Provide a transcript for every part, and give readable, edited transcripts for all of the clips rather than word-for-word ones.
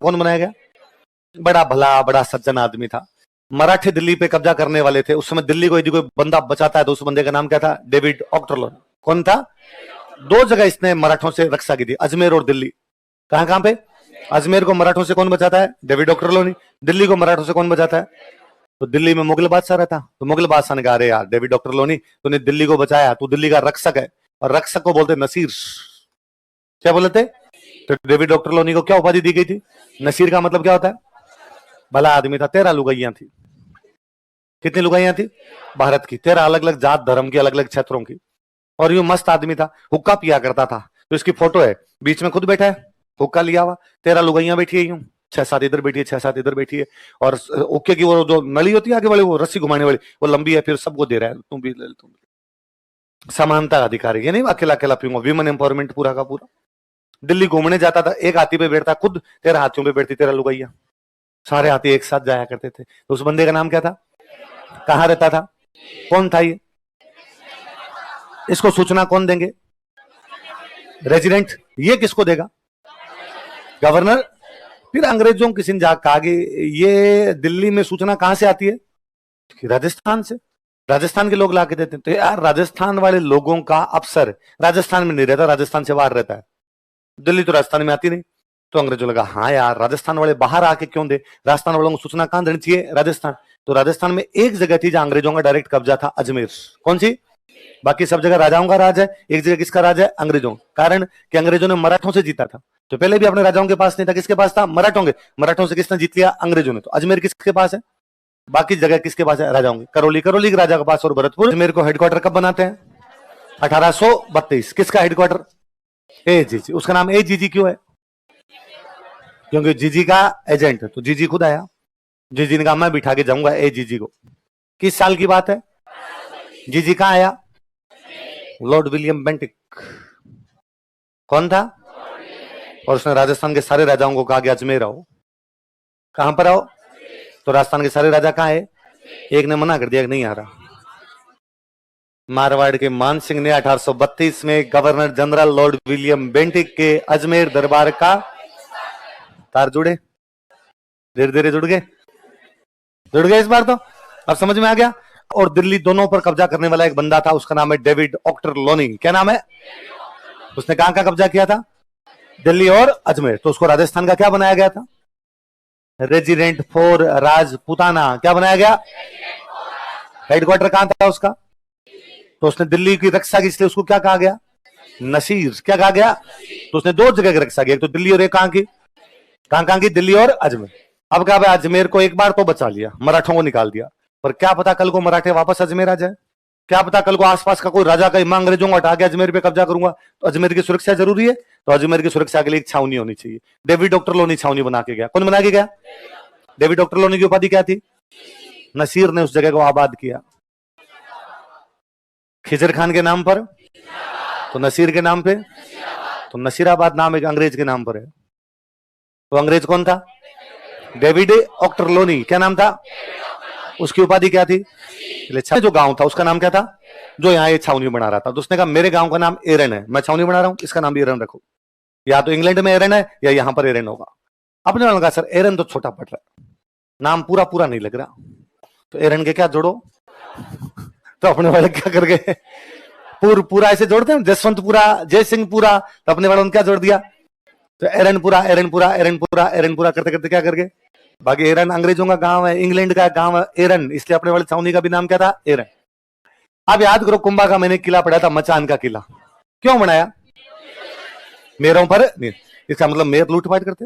कौन बनाया गया? बड़ा भला बड़ा सज्जन आदमी था। मराठे दिल्ली पे कब्जा करने वाले थे उस समय। दिल्ली को यदि कोई बंदा बचाता है तो उस बंदे का नाम क्या था? David Ochterlony. कौन था? दो जगह इसने मराठों से रक्षा की थी, अजमेर और दिल्ली। कहां कहां पे? अजमेर को मराठों से कौन बचाता है? David Ochterlony. दिल्ली को मराठों से कौन बचाता है? तो दिल्ली में मुगल बादशाह रहता। तो मुगल बादशाह ने कहा, अरे यार डेविड ऑक्टरलोनी तूने दिल्ली को बचाया, तू दिल्ली का रक्षक है। और रक्षक को बोलते नसीर। क्या बोलते? तो डेविड ऑक्टरलोनी को क्या उपाधि दी गई थी? नसीर का मतलब क्या होता है? भला आदमी था। 13 लुगाइयां थी। कितनी लुगाइयां थी? भारत की 13 अलग अलग जात धर्म की, अलग अलग क्षेत्रों की। और यूं मस्त आदमी था, हुक्का पिया करता था। तो इसकी फोटो है, बीच में खुद बैठा है, हुक्का लिया हुआ, 13 लुगाइयां बैठी है यूं, 6-7 इधर बैठी है, 6-7 इधर बैठी है। और हुक्के की वो जो नली होती है आगे वाली, वो रस्सी घुमाने वाली, वो लंबी है, फिर सबको दे रहा है, तुम भी ले, तुम भी। समानता का अधिकारी, ये नहीं अकेला अकेला पीऊंगा। विमेन एम्पावरमेंट पूरा का पूरा। दिल्ली घूमने जाता था, एक हाथी पे बैठता, खुद 13 हाथियों पे बैठती 13 लुगाइयां। सारे हाथी एक साथ जाया करते थे। तो उस बंदे का नाम क्या था? कहां रहता था? कौन था ये? इसको सूचना कौन देंगे? रेजिडेंट। ये किसको देगा? गवर्नर। फिर अंग्रेजों किसी ने जाकर कहा कि ये दिल्ली में सूचना कहां से आती है? राजस्थान से। राजस्थान के लोग लाके देते हैं। तो यार राजस्थान वाले लोगों का अफसर राजस्थान में नहीं रहता, राजस्थान से बाहर रहता है। दिल्ली तो राजस्थान में आती नहीं। तो अंग्रेजों लगा, हाँ यार राजस्थान वाले बाहर आके क्यों दे, राजस्थान वालों को सूचना कहां देनी चाहिए? राजस्थान। तो राजस्थान में एक जगह थी जहां अंग्रेजों का डायरेक्ट कब्जा था, अजमेर। कौन सी? बाकी सब जगह राजाओं का राज है, एक जगह किसका राज है? अंग्रेजों। कारण कि अंग्रेजों ने मराठों से जीता था। तो पहले भी अपने राजाओं के पास नहीं था, किसके पास था? मराठों के। मराठों से किसने जीत लिया? अंग्रेजों ने। तो अजमेर किसके पास है? बाकी जगह किसके पास है? राजाओं की। करौली करौली के राजा के पास। और भरतपुर। अजमेर को हेडक्वार्टर कब बनाते हैं? 1832। किसका हेडक्वार्टर? एजीजी। उसका नाम एजीजी क्यों है? क्योंकि जीजी का एजेंट है। तो जीजी खुद आया। जीजी ने कहा मैं बिठा के जाऊंगा एजीजी को। किस साल की बात है? जीजी कहां आया? Lord William Bentinck. कौन था? और उसने राजस्थान के सारे राजाओं को कहा कि अजमेर आओ। कहां पर आओ? तो राजस्थान के सारे राजा कहां है? एक ने मना कर दिया कि नहीं आ रहा। मारवाड़ के मान सिंह ने 1832 में governor general Lord William Bentinck के अजमेर दरबार का तार जुड़े। धीरे धीरे जुड़ गए, जुड़ गए इस बार तो। अब समझ में आ गया। और दिल्ली दोनों पर कब्जा करने वाला एक बंदा था, उसका नाम है डेविड ऑक्टरलोनी। क्या नाम है? उसने कहां का कब्जा किया था? दिल्ली और अजमेर। तो उसको राजस्थान का क्या बनाया गया था? Resident for Rajputana. क्या बनाया गया? हेडक्वार्टर कहां था उसका? तो उसने दिल्ली की रक्षा की, इसलिए उसको क्या कहा गया? नसीर। क्या कहा गया? तो उसने दो जगह की रक्षा की, एक तो दिल्ली और एक कहां की? कहां की? दिल्ली और अजमेर। अब क्या? अजमेर को एक बार तो बचा लिया, मराठों को निकाल दिया, पर क्या पता कल को मराठे वापस अजमेर आ जाए। क्या पता कल को आसपास का कोई राजा का, मैं अंग्रेजों को हटा के अजमेर पे कब्जा करूंगा। तो अजमेर की सुरक्षा जरूरी है। तो अजमेर की सुरक्षा के लिए एक छावनी होनी चाहिए। डेविड ऑक्टरलोनी छावनी बना के गया। कौन बना के गया? डेविड ऑक्टरलोनी की उपाधि क्या थी? नसीर ने उस जगह को आबाद किया। खिजर खान के नाम पर, तो नसीर के नाम पे। तो नसीराबाद नाम एक अंग्रेज के नाम पर है। तो अंग्रेज कौन था? David Ochterlony. क्या नाम था? उसकी उपाधि क्या थी? जो गांव था उसका नाम क्या था, जो यहाँ ये छावनी बना रहा था? तो उसने कहा मेरे गांव का नाम एरन है, मैं छावनी बना रहा हूं, इसका नाम भी एरन रखो। या तो इंग्लैंड में एरन है या यहां पर एरन होगा। अपने वालों का सर एरन तो छोटा पड़ रहा है, नाम पूरा पूरा नहीं लग रहा, तो एरन के क्या जोड़ो। तो अपने वाले क्या कर गए, पूरा ऐसे जोड़ते हैं, जसवंतपुरा, जय सिंहपुरा, तो अपने वालों ने क्या जोड़ दिया? तो एरनपुरा एरनपुरा एरनपुरा एरनपुरा करते करते क्या कर गए? बाकी एरन अंग्रेजों का गांव है, इंग्लैंड का गांव है एरन, इसलिए अपने वाले छावनी का भी नाम क्या था? एरन। अब याद करो, कुंभा का मैंने किला पढ़ा था, मचान का किला। क्यों बनाया? मेरों पर। इसका मतलब मेयर लूटपाट करते,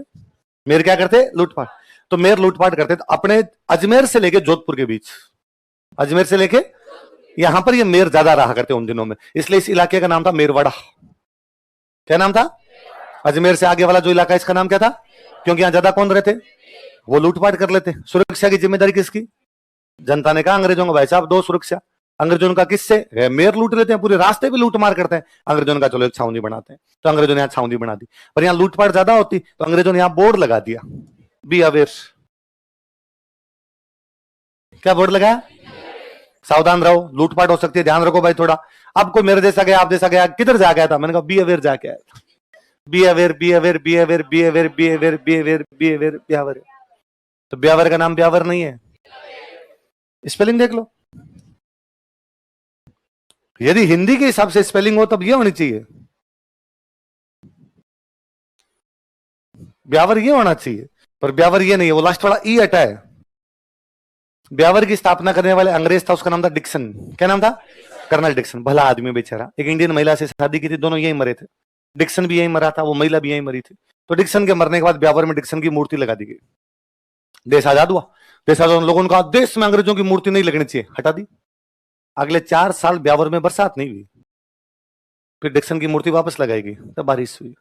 मेयर क्या करते? लूटपाट। तो मेयर लूटपाट करते तो अपने अजमेर से लेके जोधपुर के बीच, अजमेर से लेके यहां पर ये मेयर ज्यादा रहा करते उन दिनों में, इसलिए इस इलाके का नाम था मेरवाड़ा। क्या नाम था? अजमेर से आगे वाला जो इलाका, इसका नाम क्या था? क्योंकि यहां ज्यादा कौन रहते? वो लूटपाट कर लेते। सुरक्षा की जिम्मेदारी किसकी? जनता ने कहा अंग्रेजों को, भाई साहब दो सुरक्षा। अंग्रेजों का किससे? मेयर लूट लेते हैं, पूरे रास्ते पे लूट मार करते हैं। अंग्रेजों ने कहा चलो एक छावनी बनाते हैं, तो अंग्रेजों ने यहाँ छावनी बना दी। पर यहाँ लूटपाट ज्यादा होती, तो अंग्रेजों ने यहाँ बोर्ड लगा दिया, बी अवेयर। क्या बोर्ड लगाया? सावधान रहो, लूटपाट हो सकती है, ध्यान रखो भाई थोड़ा। अब कोई मेरे जैसा गया, आप जैसा गया, किधर जा गया था? मैंने कहा बी अवेयर जाके आया था। Be aware be aware be aware be aware be aware be aware be aware Beawar. तो ब्यावर का नाम ब्यावर नहीं है, स्पेलिंग देख लो। यदि हिंदी के हिसाब से स्पेलिंग हो तब ये होनी चाहिए, ब्यावर ये होना चाहिए, पर ब्यावर ये नहीं है, वो लास्ट वाला ई हटा है। ब्यावर की स्थापना करने वाले अंग्रेज था, उसका नाम था डिक्सन। क्या नाम था? Colonel Dixon. भला आदमी बेचारा, एक इंडियन महिला से शादी की थी, दोनों यहीं मरे थे। डिक्सन भी यहीं मरा था, वो महिला भी यहीं मरी थी। तो डिक्सन के मरने के बाद ब्यावर में डिक्सन की मूर्ति लगा दी गई। देश आजाद हुआ, देश आजाद, लोगों ने कहा देश में अंग्रेजों की मूर्ति नहीं लगनी चाहिए, हटा दी। अगले 4 साल ब्यावर में बरसात नहीं हुई, फिर डिक्सन की मूर्ति वापस लगाई गई, तब बारिश हुई।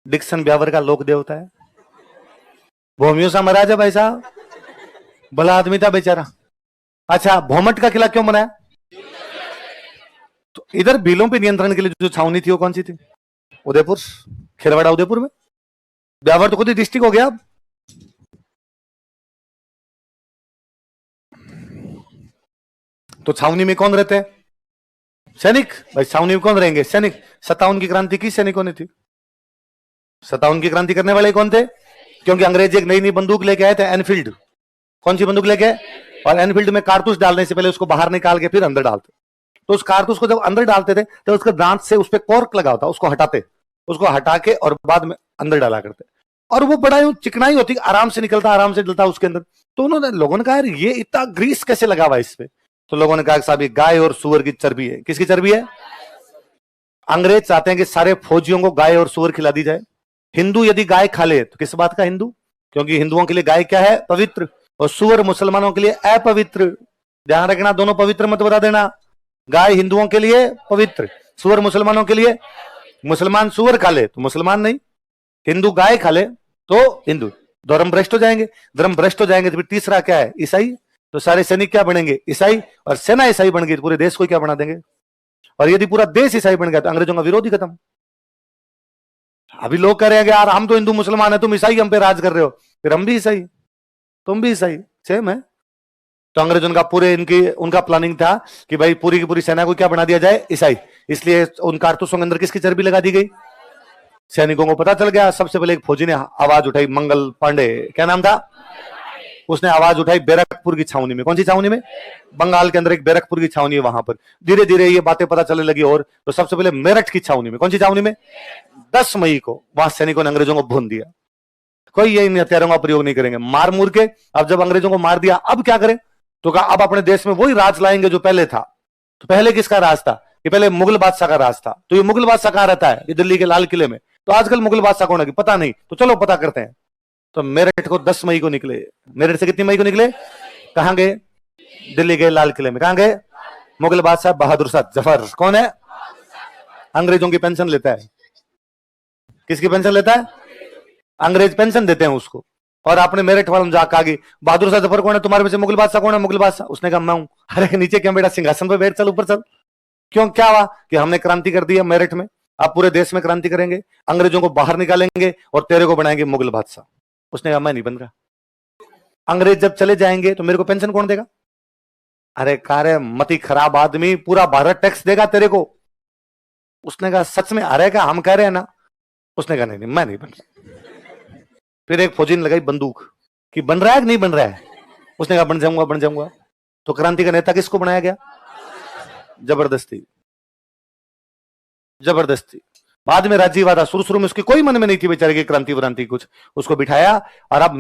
डिक्सन ब्यावर का लोक देवता है, भूमियों सा महाराज है भाई साहब, भला आदमी था बेचारा। अच्छा, भोमट का किला क्यों बनाया? तो इधर भीलों पे नियंत्रण के लिए जो छावनी थी वो कौन सी थी? उदयपुर, खेरवाड़ा उदयपुर में। ब्यावर तो खुद ही डिस्ट्रिक्ट हो गया अब। तो छावनी में कौन रहते हैं? सैनिक। भाई छावनी में कौन रहेंगे? सैनिक। 57 की क्रांति की सैनिकों ने थी। 57 की क्रांति करने वाले कौन थे? क्योंकि अंग्रेज एक नई नई बंदूक लेके आए थे, एनफील्ड। कौन सी बंदूक लेके? और एनफील्ड में कारतूस डालने से पहले उसको बाहर निकाल के फिर अंदर डालते। तो उस कारतूस को जब अंदर डालते थे तो उसके दांत से उस पर कॉर्क लगा होता, उसको हटाते, उसको हटा के और बाद में अंदर डाला करते, और वो बड़ा चिकनाई होती, आराम से निकलता, आराम से डलता उसके अंदर। तो उन्होंने, लोगों ने कहा यार ये इतना ग्रीस कैसे लगा हुआ इस पे? तो लोगों ने कहा साहब ये गाय और सुअर की चर्बी है। किसकी चर्बी है? अंग्रेज चाहते हैं कि सारे फौजियों को गाय और सुअर खिला दी जाए। हिंदू यदि गाय खा ले तो किस बात का हिंदू? क्योंकि हिंदुओं के लिए गाय क्या है? पवित्र, और सुअर मुसलमानों के लिए अपवित्र। ध्यान रखना, दोनों पवित्र मत बता देना। गाय हिंदुओं के लिए पवित्र, सुअर मुसलमानों के लिए। मुसलमान सुअर खा ले तो मुसलमान नहीं, हिंदू गाय खा ले तो हिंदू। धर्म भ्रष्ट हो जाएंगे, धर्म भ्रष्ट हो जाएंगे तो फिर तीसरा क्या है? ईसाई। तो सारे सैनिक क्या बनेंगे? ईसाई। और सेना ईसाई बन गई तो पूरे देश को क्या बना देंगे? और यदि पूरा देश ईसाई बन गया तो अंग्रेजों का विरोध ही खत्म। अभी लोग कह रहे हैं कि यार हम तो हिंदू मुसलमान है, तुम ईसाई हम पे राज कर रहे हो, फिर हम भी ईसाई, तुम भी ईसाई, सेम है। तो अंग्रेजों का पूरे उनका प्लानिंग था कि भाई पूरी की पूरी सेना को क्या बना दिया जाए? ईसाई। इसलिए उन कारतूसों के अंदर किसकी चर्बी लगा दी गई? सैनिकों को पता चल गया। सबसे पहले एक फौजी ने आवाज उठाई, मंगल पांडे, क्या नाम था? उसने आवाज उठाई बैरकपुर की छावनी में। कौन सी छावनी में? बंगाल के अंदर एक बैरकपुर की छावनी है, वहां पर धीरे धीरे ये बातें पता चलने लगी। और तो सबसे पहले मेरठ की छावनी में। कौन सी छावनी में? 10 मई को वहां सैनिकों ने अंग्रेजों को भून दिया। कोई ये हथियारों का प्रयोग नहीं करेंगे, मार मूर के। अब जब अंग्रेजों को मार दिया, अब क्या करें? तो कहा अब अपने देश में वही राज लाएंगे जो पहले था। तो पहले किसका राज था? कि पहले मुगल बादशाह का राज था। तो ये मुगल बादशाह कहां रहता है? ये दिल्ली के लाल किले में। तो आजकल मुगल बादशाह कौन है कि पता नहीं, तो चलो पता करते हैं। तो मेरठ को 10 मई को निकले। मेरठ से कितनी मई को निकले? कहां गए? दिल्ली गए, लाल किले में। कहां गए? मुगल बादशाह बहादुर शाह जफर। कौन है? अंग्रेजों की पेंशन लेता है। किसकी पेंशन लेता है? अंग्रेज पेंशन देते हैं उसको। और आपने मेरठ वालों में जाकर आगे, बहादुर शाह जफर कौन है? तुम्हारे में से मुगल बादशाह कौन है? मुगल बादशाह। उसने कहा मैं हूं। अरे नीचे क्या बेटा, सिंहासन पर बैठ, चल ऊपर चल। क्यों, क्या हुआ? कि हमने क्रांति कर दी है मेरठ में, आप पूरे देश में क्रांति करेंगे, अंग्रेजों को बाहर निकालेंगे और तेरे को बनाएंगे मुगल बादशाह। उसने कहा मैं नहीं बन रहा। अंग्रेज जब चले जाएंगे तो मेरे को पेंशन कौन देगा? अरे कारे मती खराब आदमी, पूरा भारत टैक्स देगा तेरे को। उसने कहा सच में आ रहा है क्या? हम कह रहे हैं ना। उसने कहा नहीं मैं नहीं बन रहा। फिर एक फौजी ने लगाई बंदूक कि बन रहा है कि नहीं बन रहा है? उसने कहा बन जाऊंगा बन जाऊंगा। तो क्रांति का नेता किसको बनाया गया? जबरदस्ती, जबरदस्ती। बाद में राजीव आया, शुरू शुरू में उसके कोई मन में नहीं थी बेचारे की क्रांति व्रांति कुछ, उसको बिठाया और अब